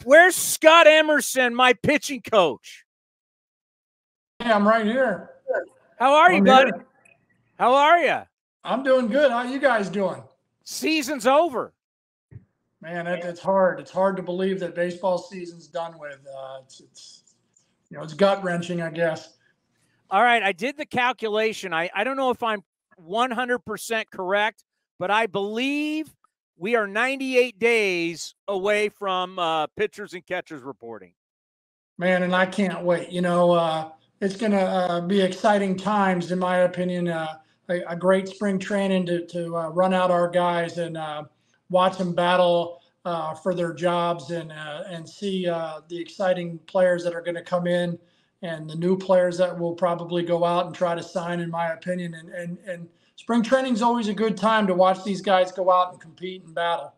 Where's Scott Emerson, my pitching coach? Hey, I'm right here. How are you, buddy? How are you? I'm doing good. How you guys doing? Season's over. Man, it's hard. It's hard to believe that baseball season's done with. It's gut wrenching, I guess. All right, I did the calculation. I don't know if I'm 100% correct, but I believe we are 98 days away from pitchers and catchers reporting. Man, and I can't wait. It's going to be exciting times, in my opinion. A great spring training to run out our guys and watch them battle for their jobs and see the exciting players that are going to come in and the new players that will probably go out and try to sign, in my opinion. And spring training is always a good time to watch these guys go out and compete and battle.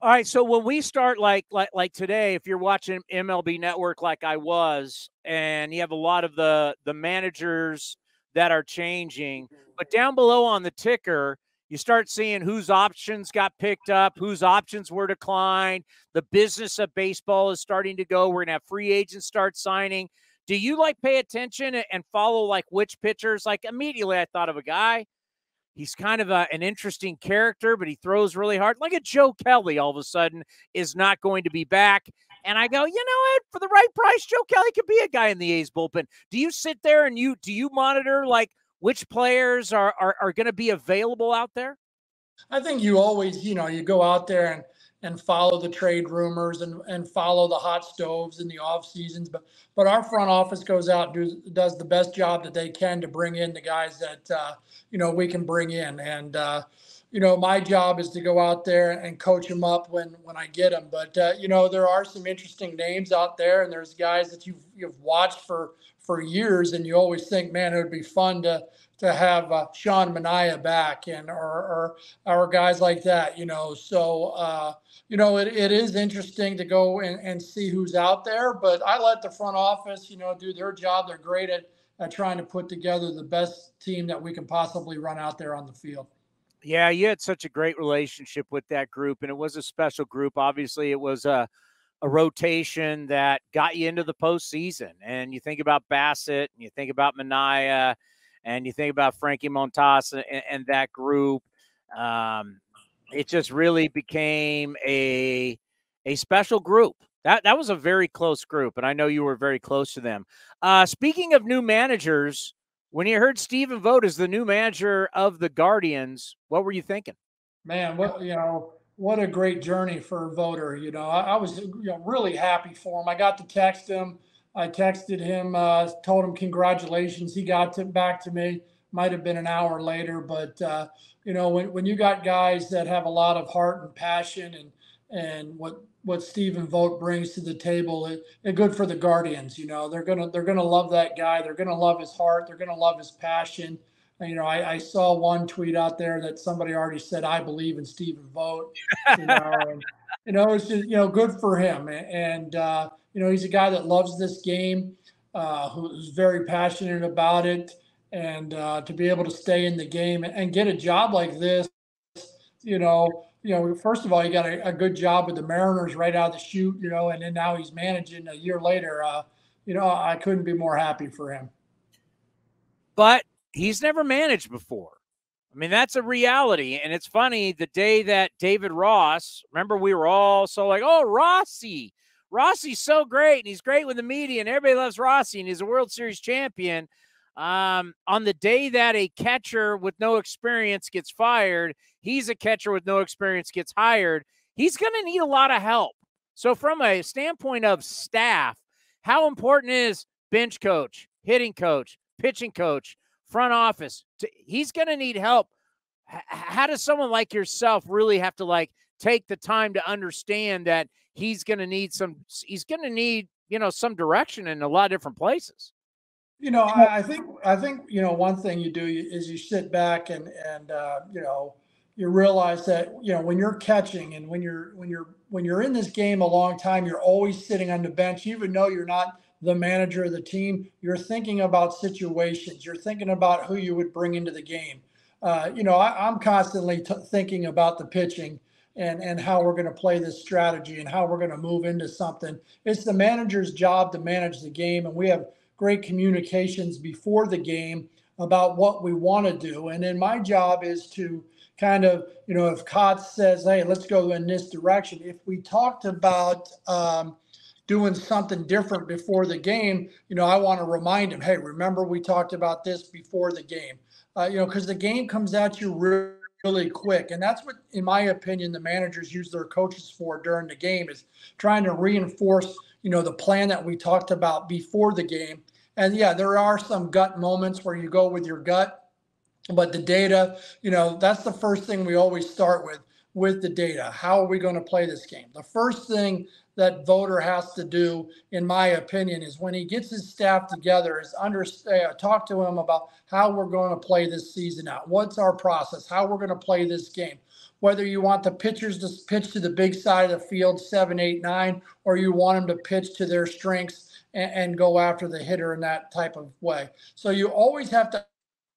All right, so when we start like today, if you're watching MLB Network like I was, and you have a lot of the managers that are changing, but down below on the ticker, you start seeing whose options got picked up, whose options were declined. The business of baseball is starting to go. We're going to have free agents start signing. Do you pay attention and follow which pitchers? Immediately I thought of a guy. He's kind of an interesting character, but he throws really hard. Like a Joe Kelly all of a sudden is not going to be back. And I go, you know what? For the right price, Joe Kelly could be a guy in the A's bullpen. Do you sit there and do you monitor which players are going to be available out there? I think you always, you go out there and follow the trade rumors and follow the hot stoves in the off seasons. But our front office goes out and does the best job that they can to bring in the guys that, we can bring in. And, my job is to go out there and coach them up when I get them. But, there are some interesting names out there, and there's guys that you've watched for years, and you always think, man, it would be fun to have Sean Manaea back or guys like that, So, it is interesting to go and see who's out there, but I let the front office, do their job. They're great at trying to put together the best team that we can possibly run out there on the field. Yeah, you had such a great relationship with that group, and it was a special group. Obviously, it was a rotation that got you into the postseason. And you think about Bassett, and you think about Manaea, and you think about Frankie Montas and that group. It just really became a special group. That was a very close group, and I know you were very close to them. Speaking of new managers, when you heard Stephen Vogt as the new manager of the Guardians, what were you thinking? Man, what a great journey for Voter. I was really happy for him. I got to text him. I texted him, told him congratulations. He got back to me. Might have been an hour later, but when you got guys that have a lot of heart and passion and what Stephen Vogt brings to the table, it's good for the Guardians. They're gonna love that guy. They're gonna love his heart. They're gonna love his passion. I saw one tweet out there that somebody already said, "I believe in Stephen Vogt." It's just good for him. And he's a guy that loves this game, who's very passionate about it, and to be able to stay in the game and get a job like this, first of all, he got a good job with the Mariners right out of the chute, and then now he's managing a year later. I couldn't be more happy for him. But he's never managed before. I mean, that's a reality. And it's funny, the day that David Ross, remember we were all so oh, Rossi's so great, and he's great with the media, and everybody loves Rossi, and he's a World Series champion. On the day that a catcher with no experience gets fired, he's a catcher with no experience gets hired. He's going to need a lot of help. So from a standpoint of staff, how important is bench coach, hitting coach, pitching coach, front office? He's going to need help. How does someone like yourself really have to take the time to understand that he's going to need some direction in a lot of different places? I think one thing you do is you sit back and you realize that when you're catching and when you're in this game a long time, you're always sitting on the bench, even though you're not the manager of the team. You're thinking about situations. You're thinking about who you would bring into the game. I'm constantly thinking about the pitching. and how we're going to play this strategy and how we're going to move into something. It's the manager's job to manage the game, and we have great communications before the game about what we want to do. And then my job is to kind of, if Kotz says, hey, let's go in this direction. If we talked about doing something different before the game, I want to remind him, hey, remember we talked about this before the game, because the game comes at you really quick. And that's what, in my opinion, the managers use their coaches for during the game, is trying to reinforce, the plan that we talked about before the game. And yeah, there are some gut moments where you go with your gut, but the data, that's the first thing we always start with the data. How are we going to play this game? The first thing that voter has to do, in my opinion, is when he gets his staff together, is talk to him about how we're going to play this season out. What's our process? How we're going to play this game? Whether you want the pitchers to pitch to the big side of the field, 7, 8, 9, or you want them to pitch to their strengths and go after the hitter in that type of way. So you always have to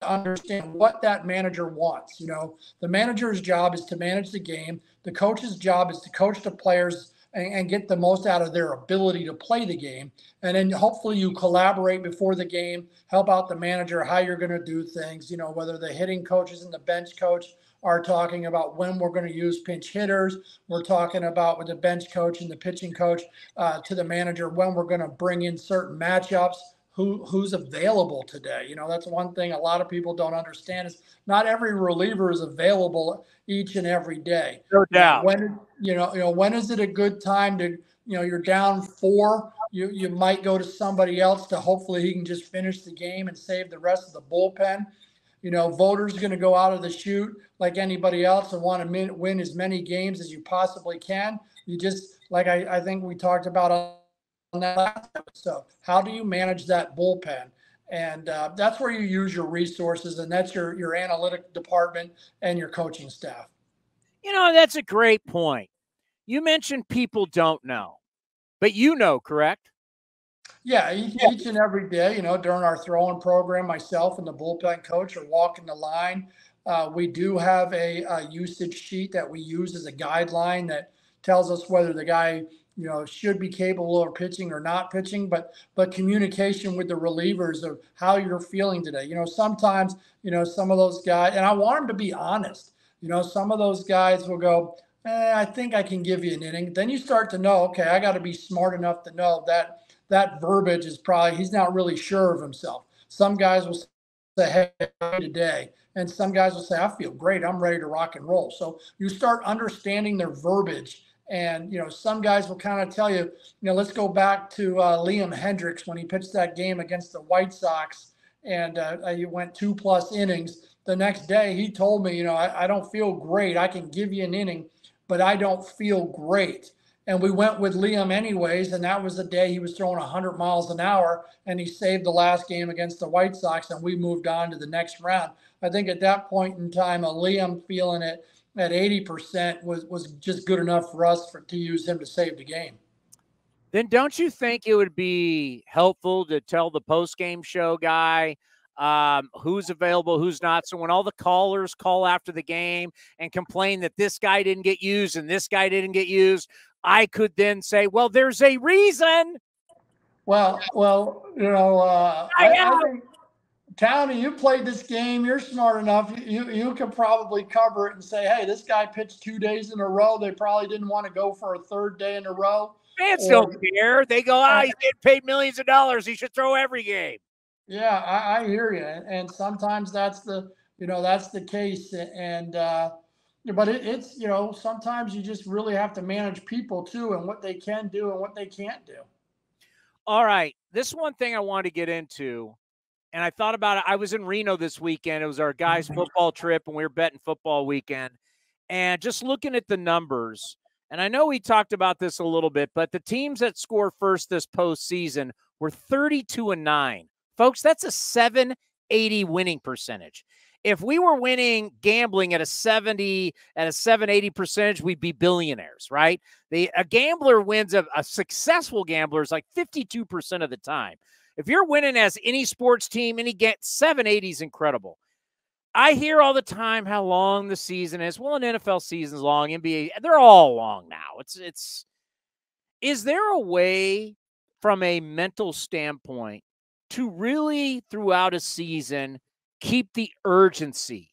understand what that manager wants. The manager's job is to manage the game. The coach's job is to coach the players and get the most out of their ability to play the game. And then hopefully you collaborate before the game, help out the manager how you're going to do things, whether the hitting coaches and the bench coach are talking about when we're going to use pinch hitters. We're talking about with the bench coach and the pitching coach to the manager when we're going to bring in certain matchups. Who's available today. That's one thing a lot of people don't understand, is not every reliever is available each and every day. No doubt. When is it a good time to, you're down 4, you might go to somebody else to hopefully he can just finish the game and save the rest of the bullpen. Voters going to go out of the chute like anybody else and want to win as many games as you possibly can. You just, like I think we talked about on that last episode, how do you manage that bullpen? And that's where you use your resources, and that's your analytic department and your coaching staff. That's a great point. You mentioned people don't know, but correct? Yeah, each and every day, during our throwing program, myself and the bullpen coach are walking the line. We do have a usage sheet that we use as a guideline that tells us whether the guy should be capable of pitching or not pitching, but communication with the relievers of how you're feeling today. Sometimes, some of those guys, and I want them to be honest, some of those guys will go, I think I can give you an inning. Then you start to know, okay, I got to be smart enough to know that verbiage is probably, he's not really sure of himself. Some guys will say, hey, today. And some guys will say, I feel great. I'm ready to rock and roll. So you start understanding their verbiage. And, some guys will kind of tell you, let's go back to Liam Hendriks when he pitched that game against the White Sox and he went 2+ innings. The next day he told me, I don't feel great. I can give you an inning, but I don't feel great. And we went with Liam anyways, and that was the day he was throwing 100 miles an hour, and he saved the last game against the White Sox, and we moved on to the next round. I think at that point in time, Liam feeling it at 80% was just good enough for us to use him to save the game. Then don't you think it would be helpful to tell the post-game show guy who's available, who's not? So when all the callers call after the game and complain that this guy didn't get used and this guy didn't get used, I could then say, well, there's a reason. Well, I think, Townie, you played this game. You're smart enough. You could probably cover it and say, hey, this guy pitched 2 days in a row. They probably didn't want to go for a third day in a row. Fans don't care. They go, he's getting paid millions of dollars. He should throw every game. Yeah, I hear you. And sometimes that's the case. And but it's sometimes you just really have to manage people too, and what they can do and what they can't do. All right, this one thing I wanted to get into. And I thought about it. I was in Reno this weekend. It was our guys' football trip, and we were betting football weekend. And just looking at the numbers, and I know we talked about this a little bit, but the teams that score first this postseason were 32-9. Folks, that's a 780 winning percentage. If we were winning gambling at a 780 percentage, we'd be billionaires, right? A gambler wins, a successful gambler is like 52% of the time. If you're winning as any sports team, 780 is incredible. I hear all the time how long the season is. Well, an NFL season's long, NBA, they're all long now. Is there a way from a mental standpoint to really throughout a season keep the urgency?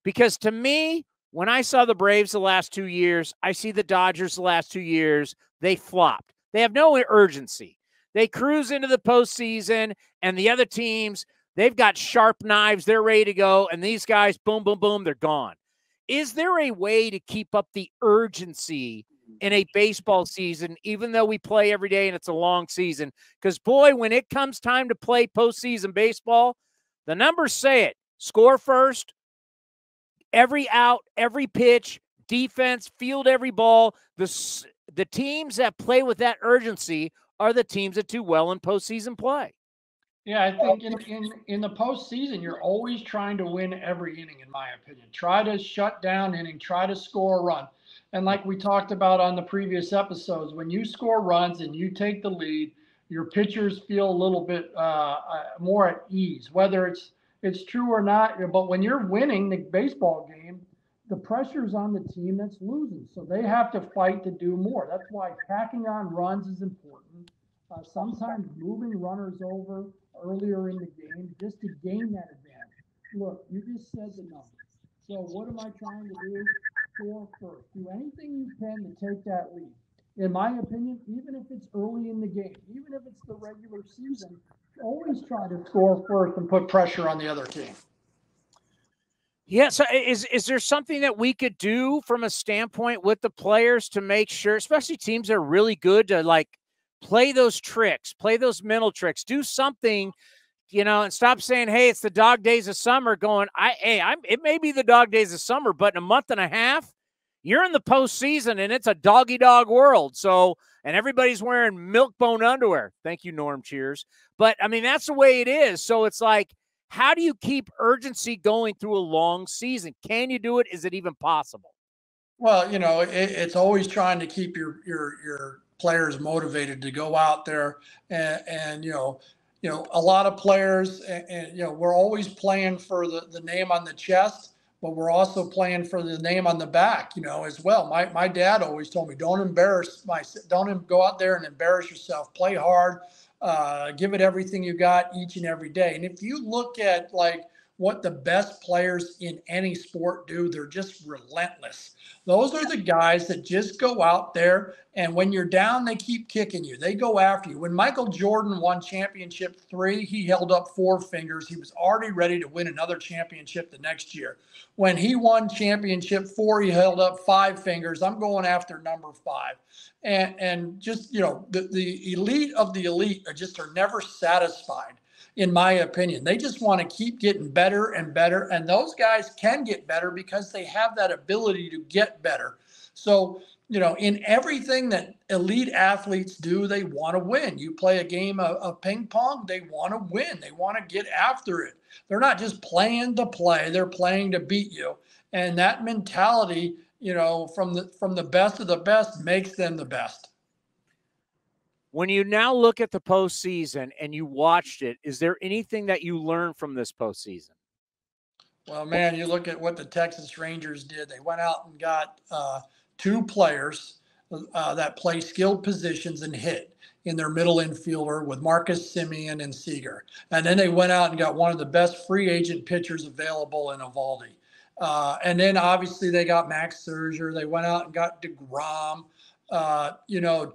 Because to me, when I saw the Braves the last 2 years, I see the Dodgers the last 2 years, they flopped. They have no urgency. They cruise into the postseason, and the other teams, they've got sharp knives. They're ready to go, and these guys, boom, boom, boom, they're gone. Is there a way to keep up the urgency in a baseball season, even though we play every day and it's a long season? Because, boy, when it comes time to play postseason baseball, the numbers say it. Score first, every out, every pitch, defense, field every ball. The teams that play with that urgency are the teams that do well in postseason play. Yeah, I think in the postseason, you're always trying to win every inning, in my opinion. Try to shut down inning, try to score a run. And like we talked about on the previous episodes, when you score runs and you take the lead, your pitchers feel a little bit more at ease, whether it's true or not. But when you're winning the baseball game, the pressure's on the team that's losing. So they have to fight to do more. That's why packing on runs is important. Sometimes moving runners over earlier in the game just to gain that advantage. Look, you just said the numbers. So what am I trying to do? Score first. Do anything you can to take that lead. In my opinion, even if it's early in the game, even if it's the regular season, always try to score first and put pressure on the other team. Yeah, so is there something that we could do from a standpoint with the players to make sure, especially teams that are really good, to like play those tricks, play those mental tricks, do something, and stop saying, hey, it's the dog days of summer, going, it may be the dog days of summer, but in a month and a half, you're in the postseason and it's a doggy dog world. So, and everybody's wearing milk bone underwear. Thank you, Norm. Cheers. But I mean, that's the way it is. So it's like, how do you keep urgency going through a long season? Can you do it? Is it even possible? Well, it's always trying to keep your players motivated to go out there and a lot of players and we're always playing for the name on the chest, but we're also playing for the name on the back, as well. My dad always told me, don't go out there and embarrass yourself. Play hard, give it everything you got each and every day. And if you look at like what the best players in any sport do, they're just relentless. Those are the guys that just go out there, and when you're down, they keep kicking you. They go after you. When Michael Jordan won championship 3, he held up 4 fingers. He was already ready to win another championship the next year. When he won championship 4, he held up 5 fingers. I'm going after number 5. And just, the elite of the elite are never satisfied. In my opinion, they just want to keep getting better and better. And those guys can get better because they have that ability to get better. So, in everything that elite athletes do, they want to win. You play a game of ping pong, they want to win. They want to get after it. They're not just playing to play, they're playing to beat you. And that mentality, from the best of the best makes them the best. When you now look at the postseason and you watched it, is there anything that you learned from this postseason? Well, man, you look at what the Texas Rangers did. They went out and got 2 players that play skilled positions and hit in their middle infielder with Marcus Semien and Seager. And then they went out and got one of the best free agent pitchers available in Eovaldi. And then obviously they got Max Scherzer. They went out and got DeGrom.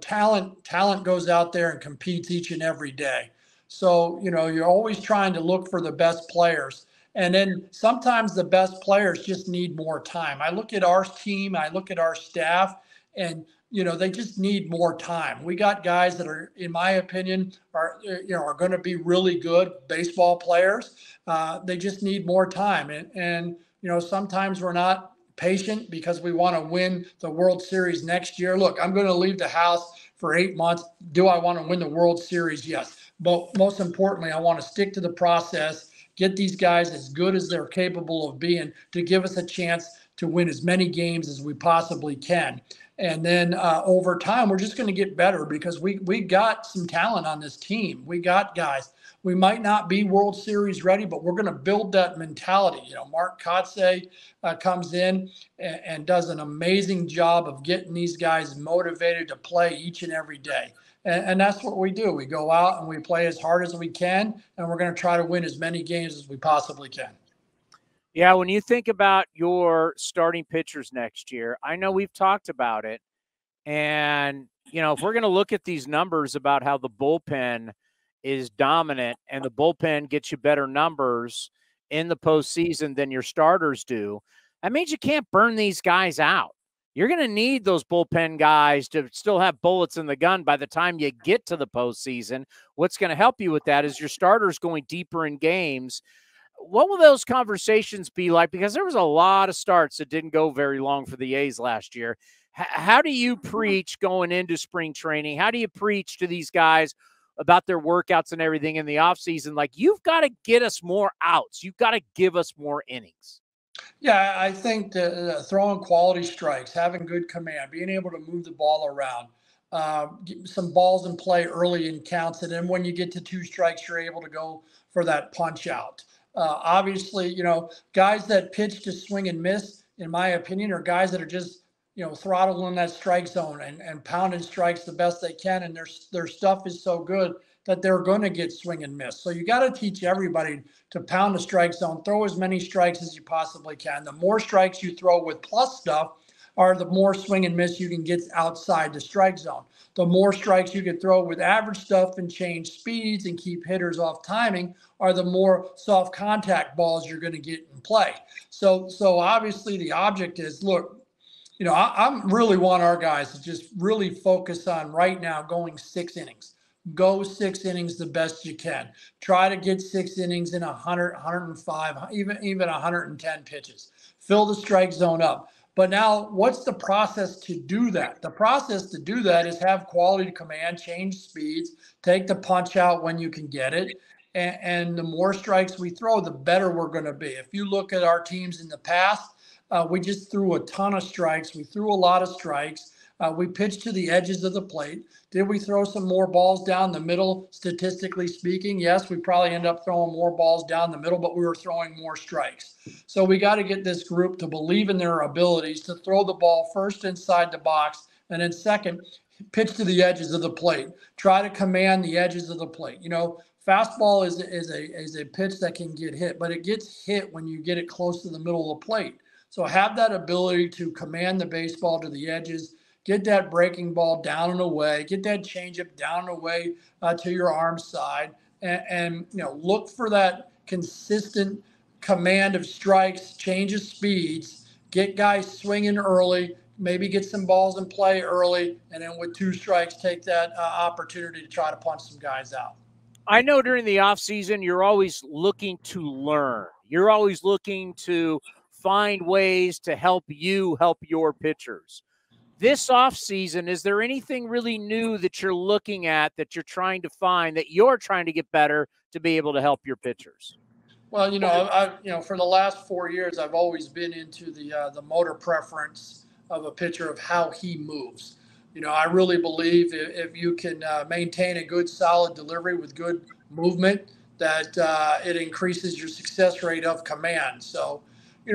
Talent goes out there and competes each and every day. So, you're always trying to look for the best players. And then sometimes the best players just need more time. I look at our team, I look at our staff, and, they just need more time. We got guys that are, in my opinion, are going to be really good baseball players. They just need more time. And sometimes we're not patient because we want to win the World Series next year. Look, I'm going to leave the house for 8 months. Do I want to win the World Series? Yes. But most importantly, I want to stick to the process, get these guys as good as they're capable of being to give us a chance to win as many games as we possibly can. And then over time, we're just going to get better because we got some talent on this team. We got guys. We might not be World Series ready, but we're going to build that mentality. Mark Kotze comes in and does an amazing job of getting these guys motivated to play each and every day. And that's what we do. We go out and we play as hard as we can, and we're going to try to win as many games as we possibly can. Yeah, when you think about your starting pitchers next year, I know we've talked about it. And, if we're going to look at these numbers about how the bullpen is dominant and the bullpen gets you better numbers in the postseason than your starters do, that means you can't burn these guys out. You're going to need those bullpen guys to still have bullets in the gun by the time you get to the postseason. What's going to help you with that is your starters going deeper in games. What will those conversations be like? Because there was a lot of starts that didn't go very long for the A's last year. How do you preach going into spring training? How do you preach to these guys about their workouts and everything in the offseason? Like, you've got to get us more outs. You've got to give us more innings. Yeah, I think throwing quality strikes, having good command, being able to move the ball around, some balls in play early in counts, and then when you get to 2 strikes, you're able to go for that punch out. Obviously, guys that pitch to swing and miss, in my opinion, are guys that are just throttling that strike zone and pounding strikes the best they can, and their stuff is so good that they're going to get swing and miss. So you got to teach everybody to pound the strike zone, throw as many strikes as you possibly can. The more strikes you throw with plus stuff are the more swing and miss you can get outside the strike zone. The more strikes you can throw with average stuff and change speeds and keep hitters off timing are the more soft contact balls you're going to get in play. So obviously the object is, look, I really want our guys to just really focus on right now going 6 innings. Go 6 innings the best you can. Try to get 6 innings in 100, 105, even 110 pitches. Fill the strike zone up. But now, what's the process to do that? The process to do that is have quality command, change speeds, take the punch out when you can get it. And the more strikes we throw, the better we're going to be. If you look at our teams in the past, we just threw a ton of strikes. We threw a lot of strikes. We pitched to the edges of the plate. Did we throw some more balls down the middle, statistically speaking? Yes, we probably end up throwing more balls down the middle, but we were throwing more strikes. So we got to get this group to believe in their abilities to throw the ball first inside the box, and then second, pitch to the edges of the plate. Try to command the edges of the plate. Fastball is a pitch that can get hit, but it gets hit when you get it close to the middle of the plate. So have that ability to command the baseball to the edges, get that breaking ball down and away, get that changeup down and away to your arm side, and look for that consistent command of strikes, change of speeds, get guys swinging early, maybe get some balls in play early, and then with 2 strikes, take that opportunity to try to punch some guys out. I know during the offseason, you're always looking to learn. You're always looking to find ways to help your pitchers. This offseason, is there anything really new that you're looking at, that you're trying to find, that you're trying to get better to be able to help your pitchers? Well, for the last 4 years, I've always been into the motor preference of a pitcher, of how he moves. I really believe if you can maintain a good, solid delivery with good movement, that it increases your success rate of command. So,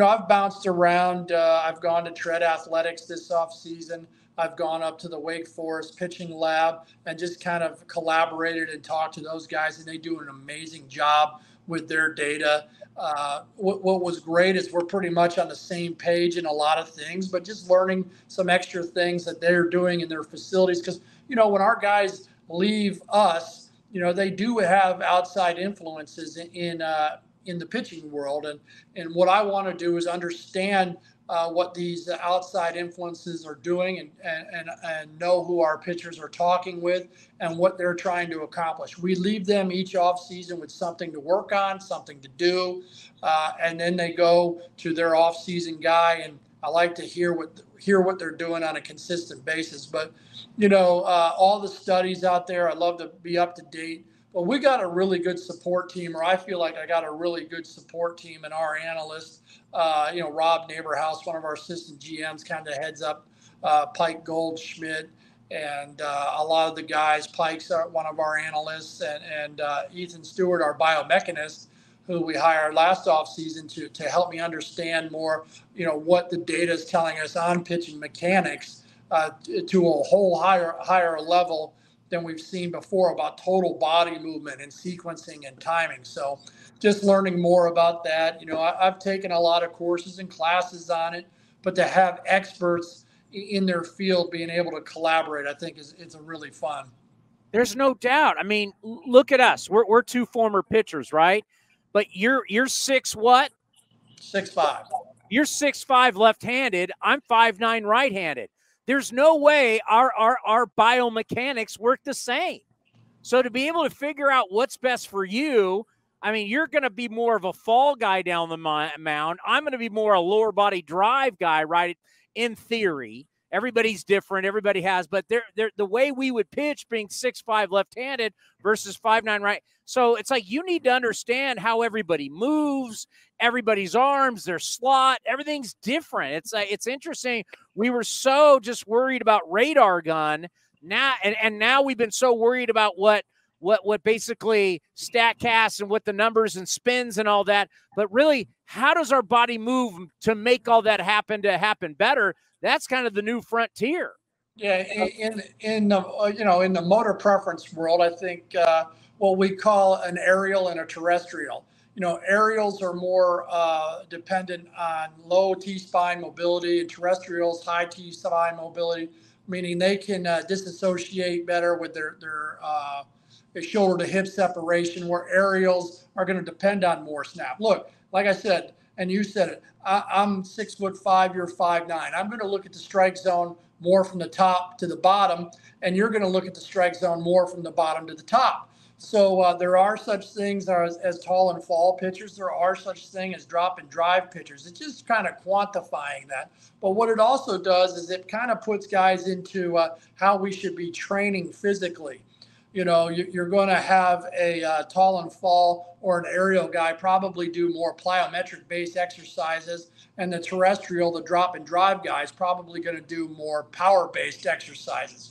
I've bounced around. I've gone to Tread Athletics this offseason. I've gone up to the Wake Forest pitching lab and just kind of collaborated and talked to those guys, and they do an amazing job with their data. What was great is we're pretty much on the same page in a lot of things, but just learning some extra things that they're doing in their facilities. Because, when our guys leave us, they do have outside influences in the pitching world. And what I want to do is understand what these outside influences are doing, and know who our pitchers are talking with and what they're trying to accomplish. We leave them each off season with something to work on, something to do, and then they go to their off season guy. And I like to hear what they're doing on a consistent basis. But all the studies out there, I love to be up to date. But we got a really good support team, or I feel like I got a really good support team, and our analyst, Rob Neighborhouse, one of our assistant GMs, kind of heads up Pike Goldschmidt, and a lot of the guys. Pike's one of our analysts, and Ethan Stewart, our biomechanist, who we hired last offseason to help me understand more, what the data is telling us on pitching mechanics to a whole higher level than we've seen before about total body movement and sequencing and timing. So just learning more about that. I've taken a lot of courses and classes on it, but to have experts in their field being able to collaborate, I think it's a really fun. There's no doubt. I mean, look at us. We're two former pitchers, right? But you're 6 what? 6'5". You're 6'5" left-handed. I'm 5'9" right-handed. There's no way our biomechanics work the same. So to be able to figure out what's best for you, I mean, you're going to be more of a fall guy down the mound. I'm going to be more a lower body drive guy, right? In theory, everybody's different. Everybody has, but they're the way we would pitch being 6'5" left-handed versus 5'9" right. So it's like you need to understand how everybody moves, everybody's arms, their slot, everything's different. It's interesting. We were so just worried about radar gun now, and now we've been so worried about what basically StatCast and what the numbers and spins and all that. But really, how does our body move to make all that happen better? That's kind of the new frontier. Yeah, in the motor preference world, I think what we call an aerial and a terrestrial. Aerials are more dependent on low T-spine mobility, and terrestrials high T-spine mobility, meaning they can disassociate better with their shoulder to hip separation, where aerials are going to depend on more snap. Look, like I said, and you said it, I'm 6'5", you're 5'9". I'm going to look at the strike zone more from the top to the bottom, and you're going to look at the strike zone more from the bottom to the top. So there are such things as tall and fall pitchers. There are such things as drop and drive pitchers. It's just kind of quantifying that. But what it also does is it kind of puts guys into how we should be training physically. You're going to have a tall and fall or an aerial guy probably do more plyometric-based exercises, and the terrestrial, the drop and drive guy is probably going to do more power-based exercises.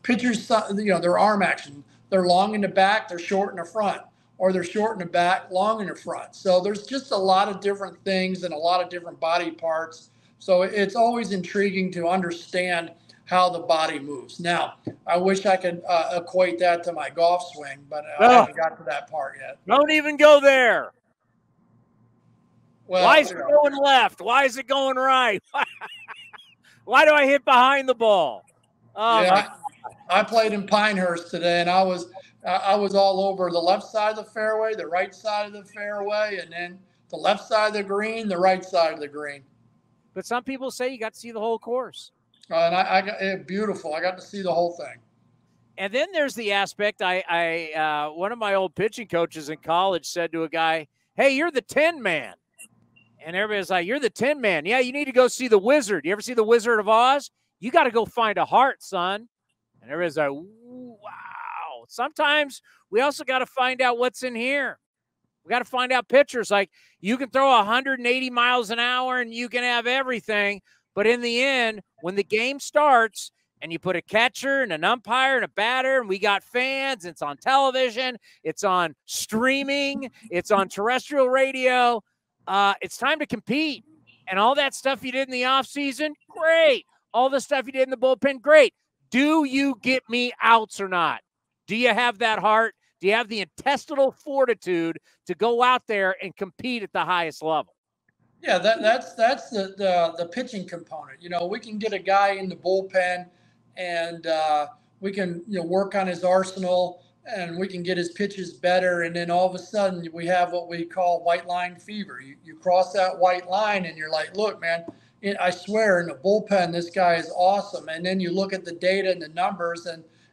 Pitchers, their arm action, they're long in the back, they're short in the front, or they're short in the back, long in the front. So there's just a lot of different things and a lot of different body parts. So it's always intriguing to understand how the body moves. Now, I wish I could equate that to my golf swing, but I haven't got to that part yet. Don't even go there. Well, why is it going left? Why is it going right? Why do I hit behind the ball? I played in Pinehurst today, and I was all over the left side of the fairway, the right side of the fairway, and then the left side of the green, the right side of the green. But some people say you got to see the whole course. And I got it beautiful. I got to see the whole thing. And then there's the aspect. One of my old pitching coaches in college said to a guy, "Hey, you're the 10 man." And everybody's like, "You're the 10 man. Yeah, you need to go see the Wizard. You ever see the Wizard of Oz? You got to go find a heart, son." And everybody's like, "Wow." Sometimes we also got to find out what's in here. We got to find out pitchers. Like, you can throw 180 miles an hour and you can have everything. But in the end, when the game starts and you put a catcher and an umpire and a batter, and we got fans, it's on television, it's on streaming, it's on terrestrial radio, it's time to compete. And all that stuff you did in the offseason, great. All the stuff you did in the bullpen, great. Do you get me outs or not? Do you have that heart? Do you have the intestinal fortitude to go out there and compete at the highest level? Yeah, that's the pitching component. We can get a guy in the bullpen, and we can work on his arsenal, and we can get his pitches better. And then all of a sudden, we have what we call white line fever. You cross that white line, and you're like, "Look, man, I swear, in the bullpen, this guy is awesome." And then you look at the data and the numbers,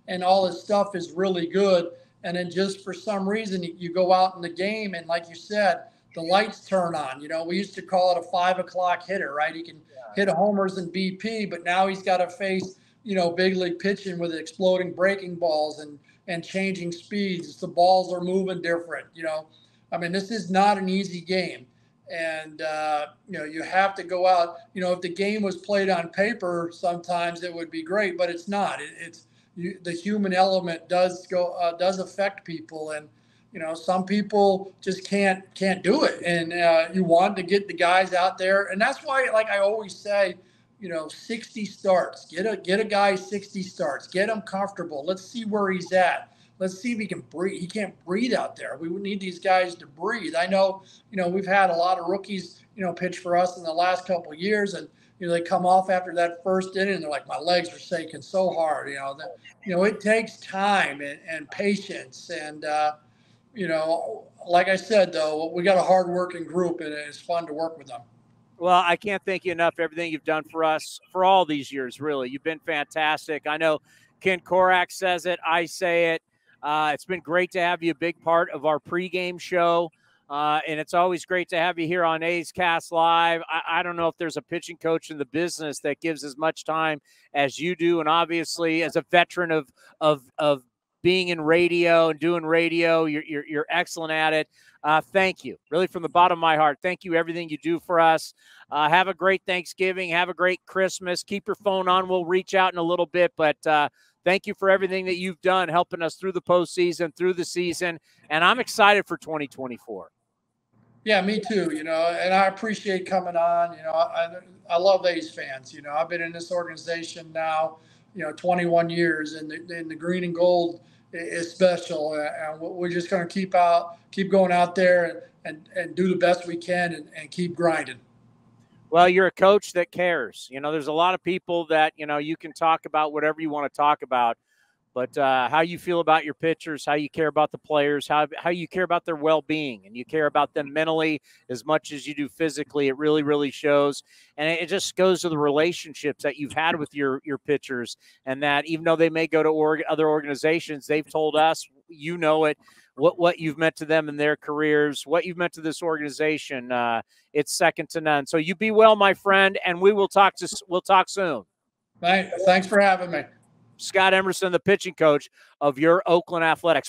and all his stuff is really good. And then just for some reason, you go out in the game, and like you said, the lights turn on. We used to call it a 5 o'clock hitter, right? He can hit homers in BP, but now he's got to face, big league pitching with exploding breaking balls and changing speeds. The balls are moving different. I mean, this is not an easy game. And you have to go out. If the game was played on paper, sometimes it would be great, but it's not. The human element does affect people, and some people just can't do it. And you want to get the guys out there, and that's why, like I always say, 60 starts. Get a guy 60 starts. Get him comfortable. Let's see where he's at. Let's see if he can breathe. He can't breathe out there. We need these guys to breathe. I know, we've had a lot of rookies, pitch for us in the last couple of years, and they come off after that first inning and they're like, my legs are shaking so hard. It takes time and patience, and like I said, though, we got a hard-working group, and it's fun to work with them. Well, I can't thank you enough for everything you've done for us for all these years, really. You've been fantastic. I know Ken Korak says it. I say it. It's been great to have you a big part of our pregame show, and it's always great to have you here on A's Cast Live. I don't know if there's a pitching coach in the business that gives as much time as you do, and obviously as a veteran of being in radio and doing radio, you're excellent at it. Thank you, really, from the bottom of my heart. Thank you, everything you do for us. Have a great Thanksgiving. Have a great Christmas. Keep your phone on. We'll reach out in a little bit, but thank you for everything that you've done, helping us through the postseason, through the season, and I'm excited for 2024. Yeah, me too. And I appreciate coming on. I love A's fans. I've been in this organization now, 21 years, and the green and gold is special. And we're just going to keep going out there and do the best we can and keep grinding. Well, you're a coach that cares. There's a lot of people that, you can talk about whatever you want to talk about, but how you feel about your pitchers, how you care about the players, how you care about their well-being, and you care about them mentally as much as you do physically, it really, really shows. And it just goes to the relationships that you've had with your pitchers, and that even though they may go to other organizations, they've told us, what you've meant to them in their careers, what you've meant to this organization. It's second to none. So you be well, my friend, and we'll talk soon. Thanks for having me. Scott Emerson, the pitching coach of your Oakland Athletics.